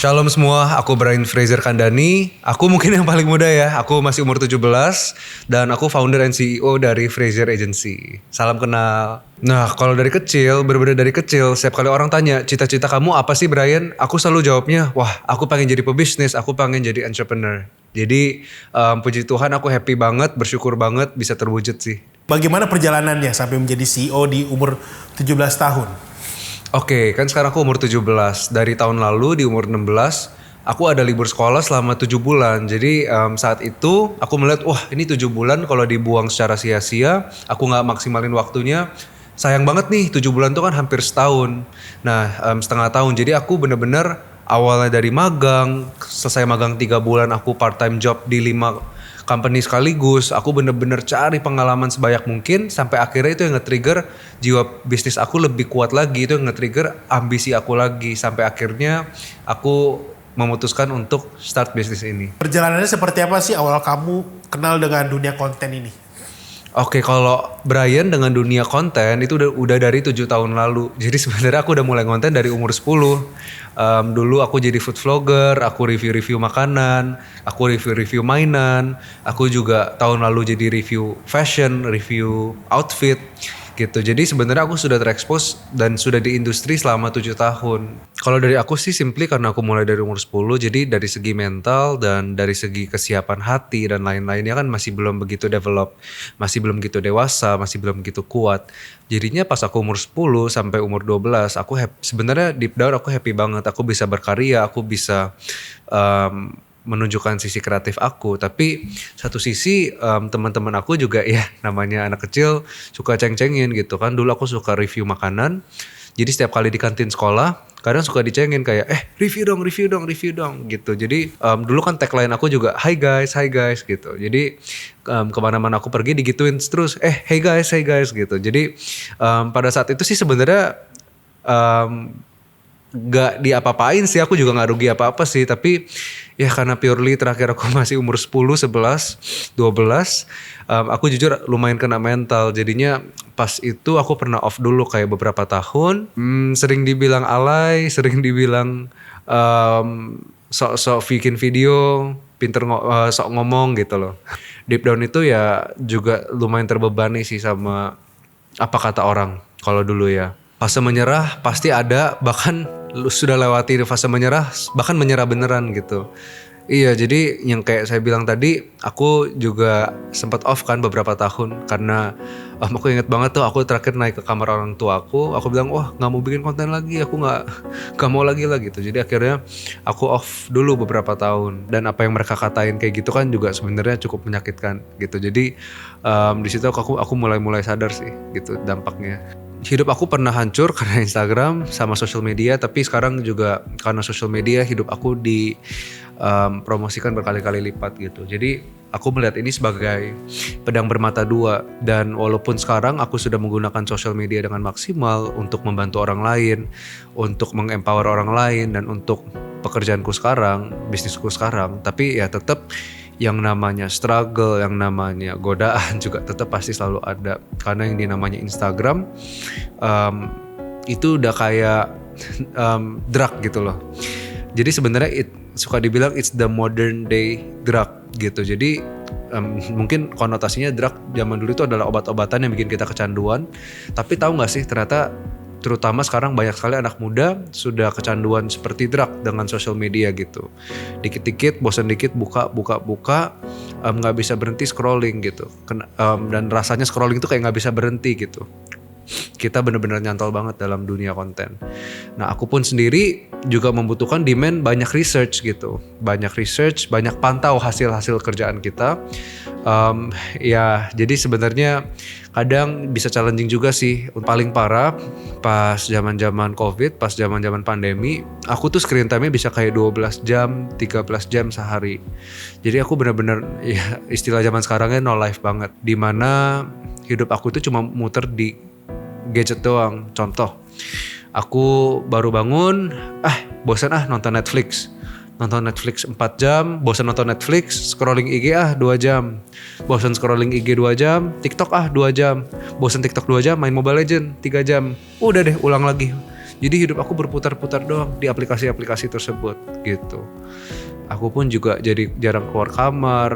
Shalom semua, aku Brian Fraser Kandani. Aku mungkin yang paling muda ya, aku masih umur 17 dan aku founder and CEO dari Fraser Agency. Salam kenal. Nah, kalau dari kecil, bener-bener dari kecil, setiap kali orang tanya, cita-cita kamu apa sih Brian? Aku selalu jawabnya, wah aku pengen jadi pebisnis, aku pengen jadi entrepreneur. Jadi puji Tuhan aku happy banget, bersyukur banget bisa terwujud sih. Bagaimana perjalanannya sampai menjadi CEO di umur 17 tahun? Oke, kan sekarang aku umur 17. Dari tahun lalu di umur 16, aku ada libur sekolah selama 7 bulan. Jadi saat itu aku melihat, wah ini 7 bulan kalau dibuang secara sia-sia, aku gak maksimalin waktunya. Sayang banget nih, 7 bulan itu kan hampir setahun. Nah, setengah tahun. Jadi aku bener-bener awalnya dari magang, selesai magang 3 bulan aku part time job di 5 company sekaligus. Aku bener-bener cari pengalaman sebanyak mungkin sampai akhirnya itu yang nge-trigger jiwa bisnis aku lebih kuat lagi, itu yang nge-trigger ambisi aku lagi sampai akhirnya aku memutuskan untuk start bisnis ini. Perjalanannya seperti apa sih awal kamu kenal dengan dunia konten ini? Oke, kalau Brian dengan dunia konten itu udah dari 7 tahun lalu. Jadi sebenarnya aku udah mulai konten dari umur 10. Dulu aku jadi food vlogger, aku review-review makanan, aku review-review mainan. Aku juga tahun lalu jadi review fashion, review outfit gitu. Jadi sebenarnya aku sudah terekspos dan sudah di industri selama 7 tahun. Kalau dari aku sih simply karena aku mulai dari umur 10, jadi dari segi mental dan dari segi kesiapan hati dan lain-lainnya kan masih belum begitu develop, masih belum gitu dewasa, masih belum gitu kuat. Jadinya pas aku umur 10 sampai umur 12, aku sebenarnya deep down aku happy banget, aku bisa berkarya, aku bisa menunjukkan sisi kreatif aku. Tapi satu sisi teman-teman aku juga ya namanya anak kecil suka ceng-cengin gitu kan. Dulu aku suka review makanan, jadi setiap kali di kantin sekolah kadang suka dicengin kayak review dong gitu. Jadi dulu kan tagline aku juga hi guys gitu. Jadi kemana-mana aku pergi digituin terus hey guys gitu. Jadi pada saat itu sih sebenarnya gak diapa-apain sih, aku juga gak rugi apa-apa sih, tapi ya karena purely terakhir aku masih umur 10, 11, 12, aku jujur lumayan kena mental. Jadinya pas itu aku pernah off dulu kayak beberapa tahun, sering dibilang alay, sering dibilang sok-sok bikin video, pinter sok ngomong gitu loh. Deep down itu ya juga lumayan terbebani sih sama apa kata orang kalau dulu ya. Fase menyerah pasti ada, bahkan lu sudah lewati fase menyerah, bahkan menyerah beneran gitu. Iya, jadi yang kayak saya bilang tadi, aku juga sempat off kan beberapa tahun karena aku inget banget tuh aku terakhir naik ke kamar orang tua aku bilang wah nggak mau bikin konten lagi, aku nggak mau lagi lah gitu. Jadi akhirnya aku off dulu beberapa tahun dan apa yang mereka katain kayak gitu kan juga sebenarnya cukup menyakitkan gitu. Jadi di situ aku mulai sadar sih gitu dampaknya. Hidup aku pernah hancur karena Instagram sama social media, tapi sekarang juga karena social media hidup aku dipromosikan berkali-kali lipat gitu. Jadi aku melihat ini sebagai pedang bermata dua, dan walaupun sekarang aku sudah menggunakan social media dengan maksimal untuk membantu orang lain, untuk mengempower orang lain, dan untuk pekerjaanku sekarang, bisnisku sekarang, tapi ya tetap yang namanya struggle, yang namanya godaan juga tetap pasti selalu ada. Karena yang dinamanya Instagram itu udah kayak drug gitu loh. Jadi sebenarnya suka dibilang it's the modern day drug gitu. Jadi mungkin konotasinya drug zaman dulu itu adalah obat-obatan yang bikin kita kecanduan. Tapi tahu nggak sih ternyata terutama sekarang banyak sekali anak muda sudah kecanduan seperti drug dengan social media gitu. Dikit-dikit, bosan dikit, buka, nggak bisa berhenti scrolling gitu. Dan rasanya scrolling itu kayak nggak bisa berhenti gitu. Kita benar-benar nyantol banget dalam dunia konten. Nah, aku pun sendiri juga membutuhkan demand banyak research gitu. Banyak research, banyak pantau hasil-hasil kerjaan kita. Ya, jadi sebenarnya kadang bisa challenging juga sih. Paling parah pas zaman-zaman Covid, pas zaman-zaman pandemi, aku tuh screen time-nya bisa kayak 12 jam, 13 jam sehari. Jadi aku benar-benar ya istilah zaman sekarangnya no life banget. Dimana hidup aku tuh cuma muter di gadget doang. Contoh, aku baru bangun, bosan nonton Netflix. Nonton Netflix 4 jam, bosan nonton Netflix, scrolling IG 2 jam. Bosan scrolling IG 2 jam, TikTok 2 jam. Bosan TikTok 2 jam, main Mobile Legends 3 jam. Udah deh, ulang lagi. Jadi hidup aku berputar-putar doang di aplikasi-aplikasi tersebut gitu. Aku pun juga jadi jarang keluar kamar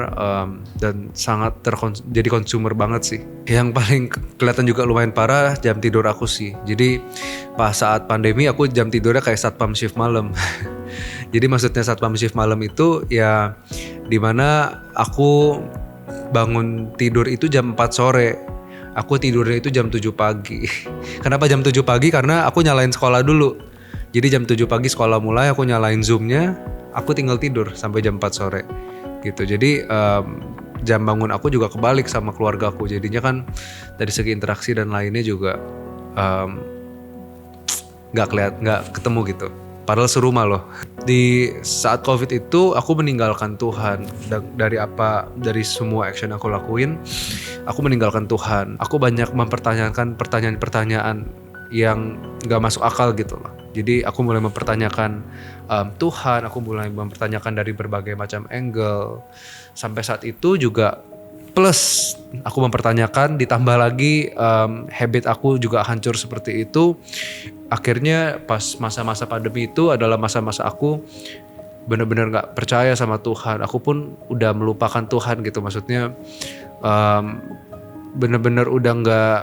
dan sangat jadi consumer banget sih. Yang paling kelihatan juga lumayan parah jam tidur aku sih. Jadi pas saat pandemi aku jam tidurnya kayak satpam shift malam. Jadi maksudnya satpam shift malam itu ya dimana aku bangun tidur itu jam 4 sore. Aku tidurnya itu jam 7 pagi. Kenapa jam 7 pagi? Karena aku nyalain sekolah dulu. Jadi jam 7 pagi sekolah mulai, aku nyalain Zoom-nya, aku tinggal tidur sampai jam 4 sore gitu. Jadi jam bangun aku juga kebalik sama keluarga aku. Jadinya kan dari segi interaksi dan lainnya juga nggak ketemu gitu. Padahal serumah loh. Di saat COVID itu aku meninggalkan Tuhan. Dari semua action aku lakuin, aku meninggalkan Tuhan. Aku banyak mempertanyakan pertanyaan-pertanyaan yang gak masuk akal gitu loh. Jadi aku mulai mempertanyakan Tuhan, aku mulai mempertanyakan dari berbagai macam angle. Sampai saat itu juga plus aku mempertanyakan, ditambah lagi habit aku juga hancur seperti itu. Akhirnya pas masa-masa pandemi itu adalah masa-masa aku benar-benar gak percaya sama Tuhan. Aku pun udah melupakan Tuhan gitu. Maksudnya benar-benar udah gak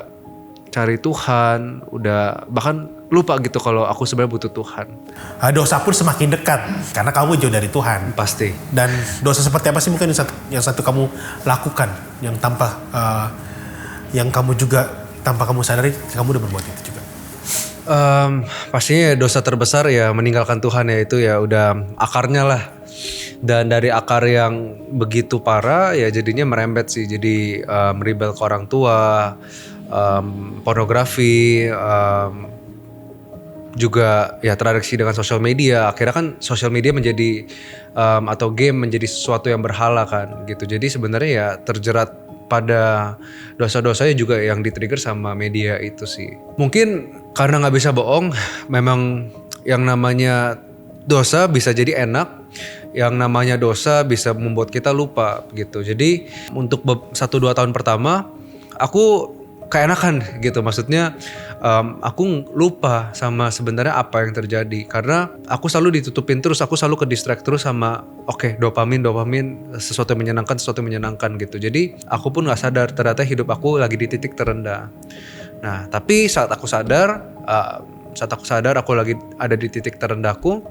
cari Tuhan, udah bahkan lupa gitu kalau aku sebenarnya butuh Tuhan. Dosa pun semakin dekat karena kamu jauh dari Tuhan. Pasti. Dan dosa seperti apa sih mungkin yang satu kamu lakukan yang yang kamu juga tanpa kamu sadari kamu udah berbuat itu juga? Pastinya dosa terbesar ya meninggalkan Tuhan ya, itu ya udah akarnya lah. Dan dari akar yang begitu parah ya jadinya merembet sih. Jadi meribel ke orang tua, pornografi, juga ya teradiksi dengan sosial media. Akhirnya kan sosial media menjadi atau game menjadi sesuatu yang berhala kan gitu. Jadi sebenarnya ya terjerat pada dosa-dosanya juga yang di-trigger sama media itu sih. Mungkin karena nggak bisa bohong, memang yang namanya dosa bisa jadi enak, yang namanya dosa bisa membuat kita lupa gitu. Jadi untuk 1-2 tahun pertama aku keenakan gitu, maksudnya aku lupa sama sebenarnya apa yang terjadi karena aku selalu ditutupin terus, aku selalu ke distract terus sama dopamin sesuatu yang menyenangkan gitu. Jadi aku pun nggak sadar ternyata hidup aku lagi di titik terendah. Nah tapi saat aku sadar aku lagi ada di titik terendahku,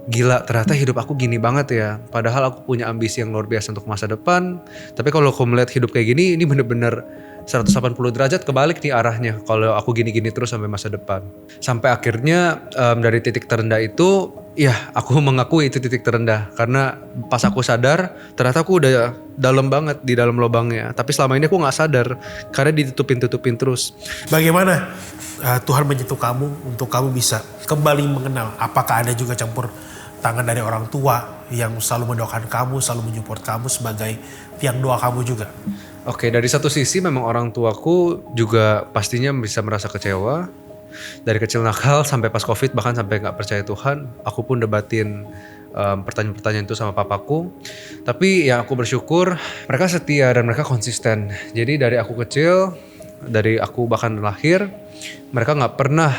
gila ternyata hidup aku gini banget ya. Padahal aku punya ambisi yang luar biasa untuk masa depan. Tapi kalau aku melihat hidup kayak gini, ini bener-bener 180 derajat kebalik nih arahnya kalau aku gini-gini terus sampai masa depan. Sampai akhirnya dari titik terendah itu, ya aku mengakui itu titik terendah. Karena pas aku sadar, ternyata aku udah dalam banget di dalam lubangnya. Tapi selama ini aku gak sadar, karena ditutupin terus. Bagaimana Tuhan menyentuh kamu untuk kamu bisa kembali mengenal? Apakah ada juga campur tangan dari orang tua yang selalu mendoakan kamu, selalu menyupport kamu sebagai tiang doa kamu juga? Oke, dari satu sisi memang orang tuaku juga pastinya bisa merasa kecewa. Dari kecil nakal sampai pas COVID, bahkan sampai gak percaya Tuhan. Aku pun debatin pertanyaan-pertanyaan itu sama papaku. Tapi yang aku bersyukur, mereka setia dan mereka konsisten. Jadi dari aku kecil, dari aku bahkan lahir, mereka gak pernah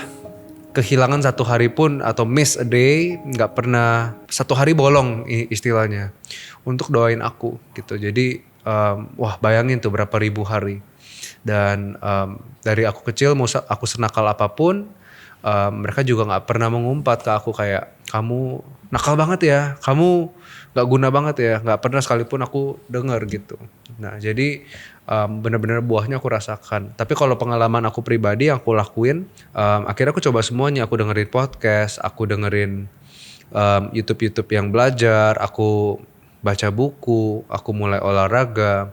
kehilangan satu hari pun atau miss a day, gak pernah satu hari bolong istilahnya untuk doain aku gitu. Jadi wah bayangin tuh berapa ribu hari. Dan dari aku kecil mau aku senakal apapun, mereka juga gak pernah mengumpat ke aku kayak kamu nakal banget ya, kamu gak guna banget ya, gak pernah sekalipun aku dengar gitu. Nah jadi benar-benar buahnya aku rasakan. Tapi kalau pengalaman aku pribadi yang aku lakuin, akhirnya aku coba semuanya. Aku dengerin podcast, aku dengerin YouTube yang belajar, aku baca buku, aku mulai olahraga.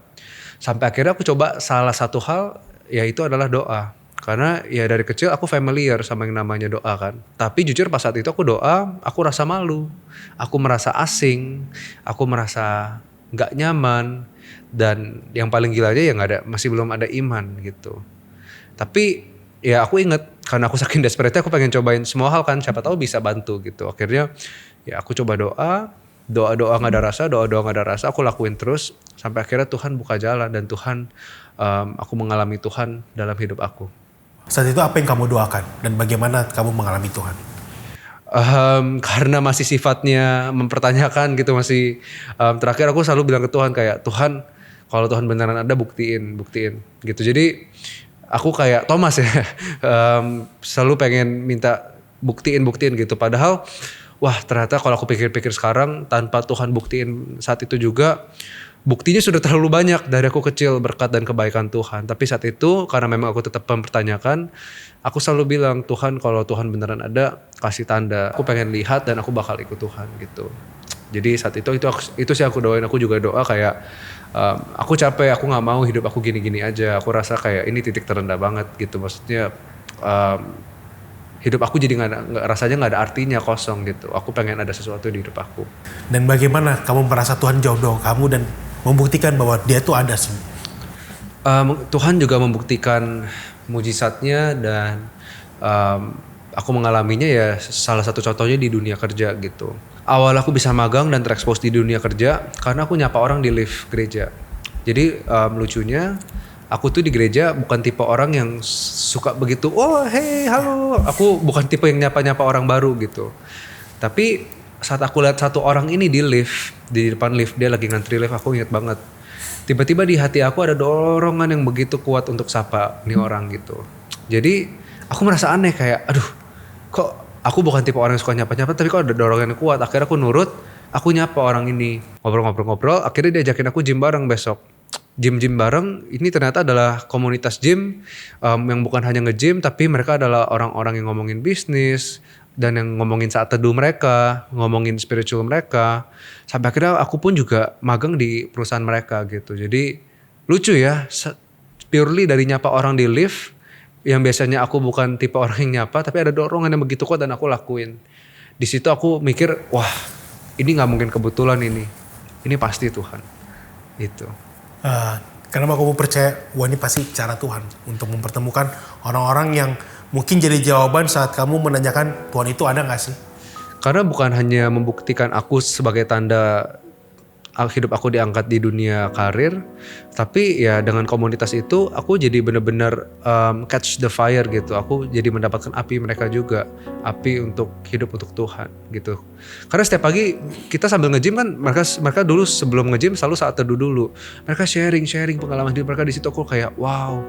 Sampai akhirnya aku coba salah satu hal, yaitu adalah doa. Karena ya dari kecil aku familiar sama yang namanya doa kan. Tapi jujur pas saat itu aku doa, aku rasa malu. Aku merasa asing, aku merasa gak nyaman. Dan yang paling gilanya ya masih belum ada iman gitu. Tapi ya aku inget, karena aku saking desperate aku pengen cobain semua hal kan. Siapa tahu bisa bantu gitu. Akhirnya ya aku coba doa gak ada rasa, aku lakuin terus sampai akhirnya Tuhan buka jalan dan Tuhan aku mengalami Tuhan dalam hidup aku. Saat itu apa yang kamu doakan dan bagaimana kamu mengalami Tuhan? karena masih sifatnya mempertanyakan gitu, masih terakhir aku selalu bilang ke Tuhan kayak, Tuhan kalau Tuhan beneran ada buktiin gitu. Jadi aku kayak Thomas ya, selalu pengen minta buktiin gitu. Padahal wah ternyata kalau aku pikir-pikir sekarang, tanpa Tuhan buktiin saat itu juga, buktinya sudah terlalu banyak dari aku kecil, berkat dan kebaikan Tuhan. Tapi saat itu karena memang aku tetap mempertanyakan, aku selalu bilang, Tuhan kalau Tuhan beneran ada, kasih tanda. Aku pengen lihat dan aku bakal ikut Tuhan gitu. Jadi saat itu sih aku doain. Aku juga doa kayak, aku capek, aku gak mau hidup aku gini-gini aja. Aku rasa kayak ini titik terendah banget gitu. Maksudnya hidup aku jadi rasanya gak ada artinya, kosong gitu. Aku pengen ada sesuatu di hidup aku. Dan bagaimana kamu merasa Tuhan jauh kamu dan membuktikan bahwa dia tuh ada sih? Tuhan juga membuktikan mujizatnya dan aku mengalaminya ya, salah satu contohnya di dunia kerja gitu. Awal aku bisa magang dan terekspos di dunia kerja karena aku nyapa orang di lift gereja. Jadi lucunya aku tuh di gereja bukan tipe orang yang suka begitu, oh hey halo. Aku bukan tipe yang nyapa-nyapa orang baru gitu. Tapi saat aku lihat satu orang ini di lift, di depan lift, dia lagi ngantri lift, aku ingat banget. Tiba-tiba di hati aku ada dorongan yang begitu kuat untuk sapa nih orang gitu. Jadi aku merasa aneh kayak, aduh kok aku bukan tipe orang yang suka nyapa-nyapa, tapi kok ada dorongan yang kuat. Akhirnya aku nurut, aku nyapa orang ini. Ngobrol-ngobrol, akhirnya diajakin aku gym bareng besok. Gym bareng, ini ternyata adalah komunitas gym yang bukan hanya nge-gym, tapi mereka adalah orang-orang yang ngomongin bisnis, dan yang ngomongin saat teduh mereka, ngomongin spiritual mereka. Sampai akhirnya aku pun juga magang di perusahaan mereka gitu. Jadi lucu ya, purely dari nyapa orang di lift, yang biasanya aku bukan tipe orang yang nyapa, tapi ada dorongan yang begitu kuat dan aku lakuin. Di situ aku mikir, wah ini gak mungkin kebetulan ini pasti Tuhan. Itu. Kenapa kamu percaya, wah ini pasti cara Tuhan untuk mempertemukan orang-orang yang mungkin jadi jawaban saat kamu menanyakan Tuhan itu ada gak sih? Karena bukan hanya membuktikan aku sebagai tanda hidup aku diangkat di dunia karir, tapi ya dengan komunitas itu aku jadi benar-benar catch the fire gitu. Aku jadi mendapatkan api mereka juga, api untuk hidup untuk Tuhan gitu. Karena setiap pagi kita sambil nge-gym kan, mereka dulu sebelum nge-gym selalu saat teduh dulu. Mereka sharing pengalaman hidup mereka. Di situ aku kayak wow.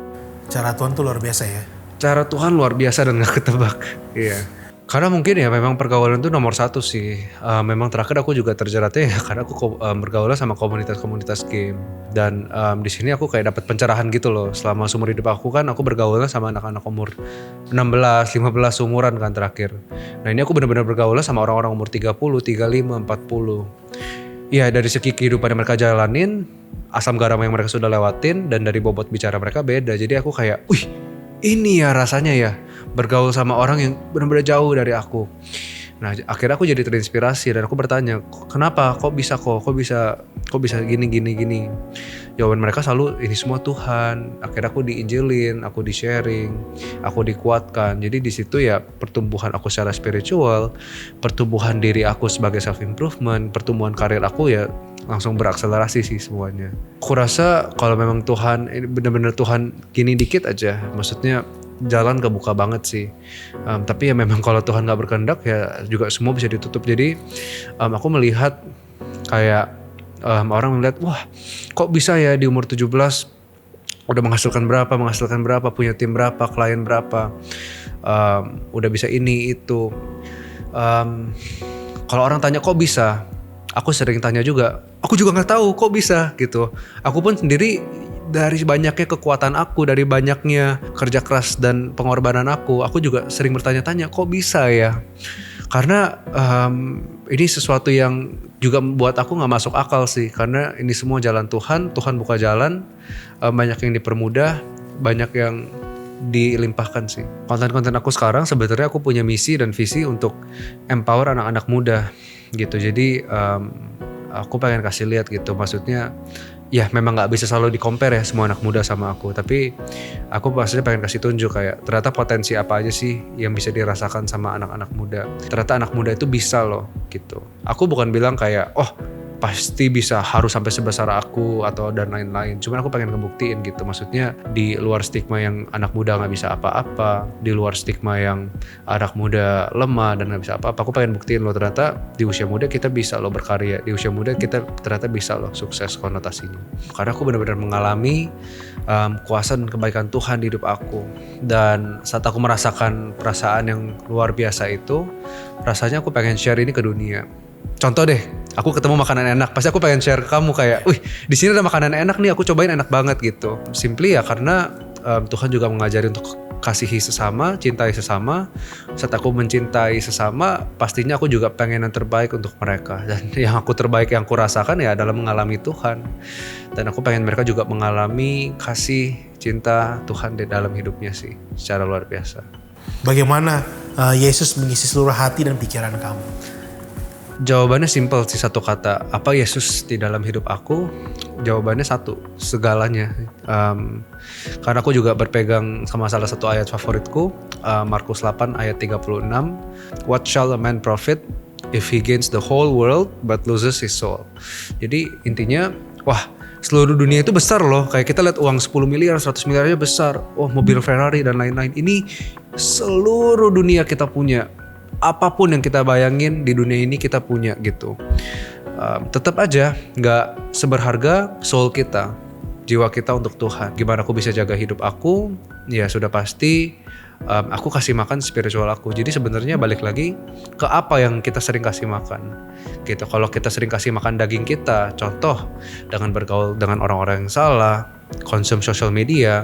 Cara Tuhan tuh luar biasa ya. Cara Tuhan luar biasa dan gak ketebak. Iya. Karena mungkin ya memang pergaulan itu nomor satu sih. Memang terakhir aku juga terjeratnya ya karena aku bergaul sama komunitas-komunitas game. Dan di sini aku kayak dapat pencerahan gitu loh. Selama seumur hidup aku kan aku bergaul sama anak-anak umur 16, 15 umuran kan terakhir. Nah ini aku benar-benar bergaul sama orang-orang umur 30, 35, 40. Ya dari segi kehidupan yang mereka jalanin, asam garam yang mereka sudah lewatin, dan dari bobot bicara mereka beda. Jadi aku kayak, wih ini ya rasanya ya bergaul sama orang yang benar-benar jauh dari aku. Nah akhirnya aku jadi terinspirasi dan aku bertanya, kenapa? Kok bisa gini? Jawaban mereka selalu ini semua Tuhan. Akhirnya aku diinjilin, aku di-sharing, aku dikuatkan. Jadi di situ ya pertumbuhan aku secara spiritual, pertumbuhan diri aku sebagai self improvement, pertumbuhan karir aku ya langsung berakselerasi sih semuanya. Aku rasa kalau memang Tuhan, benar-benar Tuhan gini dikit aja, maksudnya jalan kebuka banget sih. Tapi ya memang kalau Tuhan gak berkehendak ya juga semua bisa ditutup. Jadi aku melihat kayak orang melihat, wah kok bisa ya di umur 17 udah menghasilkan berapa, punya tim berapa, klien berapa, udah bisa ini itu. Kalau orang tanya kok bisa, aku sering tanya juga, aku juga nggak tahu kok bisa gitu. Aku pun sendiri dari banyaknya kekuatan aku, dari banyaknya kerja keras dan pengorbanan aku juga sering bertanya-tanya kok bisa ya. Karena ini sesuatu yang juga buat aku nggak masuk akal sih. Karena ini semua jalan Tuhan buka jalan, banyak yang dipermudah, banyak yang dilimpahkan sih. Konten-konten aku sekarang sebenarnya aku punya misi dan visi untuk empower anak-anak muda gitu. Jadi aku pengen kasih lihat gitu, maksudnya ya memang gak bisa selalu di-compare ya semua anak muda sama aku, tapi aku maksudnya pengen kasih tunjuk kayak ternyata potensi apa aja sih yang bisa dirasakan sama anak-anak muda. Ternyata anak muda itu bisa loh gitu. Aku bukan bilang kayak oh pasti bisa harus sampai sebesar aku atau dan lain-lain. Cuman aku pengen ngebuktiin gitu. Maksudnya di luar stigma yang anak muda nggak bisa apa-apa, di luar stigma yang anak muda lemah dan nggak bisa apa-apa, aku pengen buktiin lo ternyata di usia muda kita bisa lo berkarya, di usia muda kita ternyata bisa lo sukses konotasinya. Karena aku benar-benar mengalami kuasa dan kebaikan Tuhan di hidup aku. Dan saat aku merasakan perasaan yang luar biasa itu, rasanya aku pengen share ini ke dunia. Contoh deh, aku ketemu makanan enak, pasti aku pengen share ke kamu kayak, wih di sini ada makanan enak nih, aku cobain enak banget gitu. Simply ya karena Tuhan juga mengajari untuk kasihi sesama, cintai sesama. Saat aku mencintai sesama, pastinya aku juga pengen yang terbaik untuk mereka. Dan yang aku terbaik yang aku rasakan ya adalah mengalami Tuhan. Dan aku pengen mereka juga mengalami kasih, cinta Tuhan di dalam hidupnya sih, secara luar biasa. Bagaimana Yesus mengisi seluruh hati dan pikiran kamu? Jawabannya simpel sih, satu kata. Apa Yesus di dalam hidup aku? Jawabannya satu, segalanya. Karena aku juga berpegang sama salah satu ayat favoritku, Markus 8 ayat 36. What shall a man profit if he gains the whole world but loses his soul? Jadi intinya, wah seluruh dunia itu besar loh. Kayak kita lihat uang 10 miliar, 100 miliar aja besar. Oh mobil Ferrari dan lain-lain. Ini seluruh dunia kita punya. Apapun yang kita bayangin di dunia ini kita punya gitu. Tetap aja gak seberharga soul kita, jiwa kita untuk Tuhan. Gimana aku bisa jaga hidup aku? Ya sudah pasti aku kasih makan spiritual aku. Jadi sebenarnya balik lagi ke apa yang kita sering kasih makan gitu. Kalau kita sering kasih makan daging kita, contoh dengan bergaul dengan orang-orang yang salah, konsum sosial media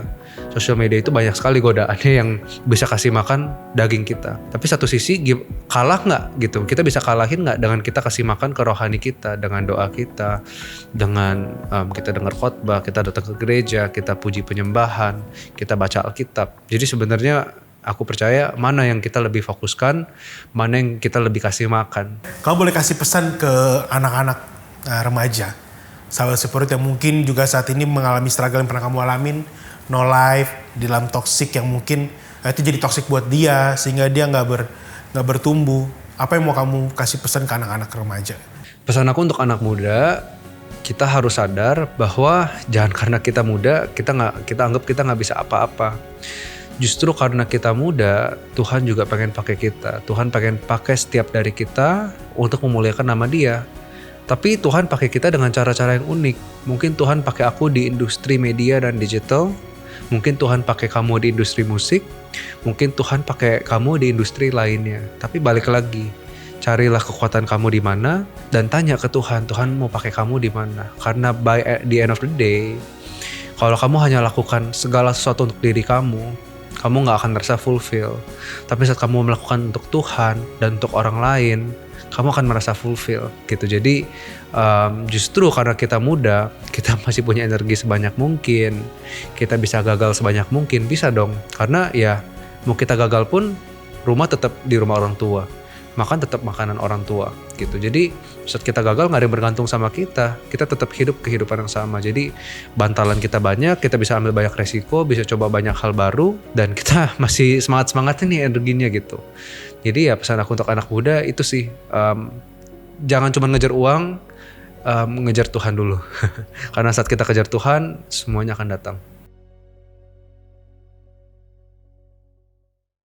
itu banyak sekali godaannya yang bisa kasih makan daging kita. Tapi satu sisi kalah nggak gitu? Kita bisa kalahin nggak dengan kita kasih makan ke rohani kita, dengan doa kita, dengan kita dengar khotbah, kita datang ke gereja, kita puji penyembahan, kita baca Alkitab. Jadi sebenarnya aku percaya mana yang kita lebih fokuskan, mana yang kita lebih kasih makan. Kamu boleh kasih pesan ke anak-anak remaja, sahabat support yang mungkin juga saat ini mengalami struggle yang pernah kamu alamin, no life, di dalam toxic yang mungkin itu jadi toxic buat dia sehingga dia nggak bertumbuh. Apa yang mau kamu kasih pesan ke anak-anak remaja? Pesan aku untuk anak muda, kita harus sadar bahwa jangan karena kita muda kita anggap kita nggak bisa apa-apa. Justru karena kita muda, Tuhan juga pengen pakai kita. Tuhan pengen pakai setiap dari kita untuk memuliakan nama Dia. Tapi Tuhan pakai kita dengan cara-cara yang unik. Mungkin Tuhan pakai aku di industri media dan digital. Mungkin Tuhan pakai kamu di industri musik. Mungkin Tuhan pakai kamu di industri lainnya. Tapi balik lagi, carilah kekuatan kamu di mana dan tanya ke Tuhan, Tuhan mau pakai kamu di mana? Karena by the end of the day, kalau kamu hanya lakukan segala sesuatu untuk diri kamu nggak akan merasa fulfill. Tapi saat kamu melakukan untuk Tuhan dan untuk orang lain, kamu akan merasa fulfill gitu. Jadi justru karena kita muda, kita masih punya energi sebanyak mungkin, kita bisa gagal sebanyak mungkin, bisa dong. Karena ya mau kita gagal pun rumah tetap di rumah orang tua, makan tetap makanan orang tua gitu. Jadi saat kita gagal nggak ada yang bergantung sama kita tetap hidup kehidupan yang sama. Jadi bantalan kita banyak, kita bisa ambil banyak resiko, bisa coba banyak hal baru, dan kita masih semangat-semangatnya nih energinya gitu. Jadi ya pesan aku untuk anak muda itu sih, jangan cuma ngejar uang, ngejar Tuhan dulu. Karena saat kita kejar Tuhan, semuanya akan datang.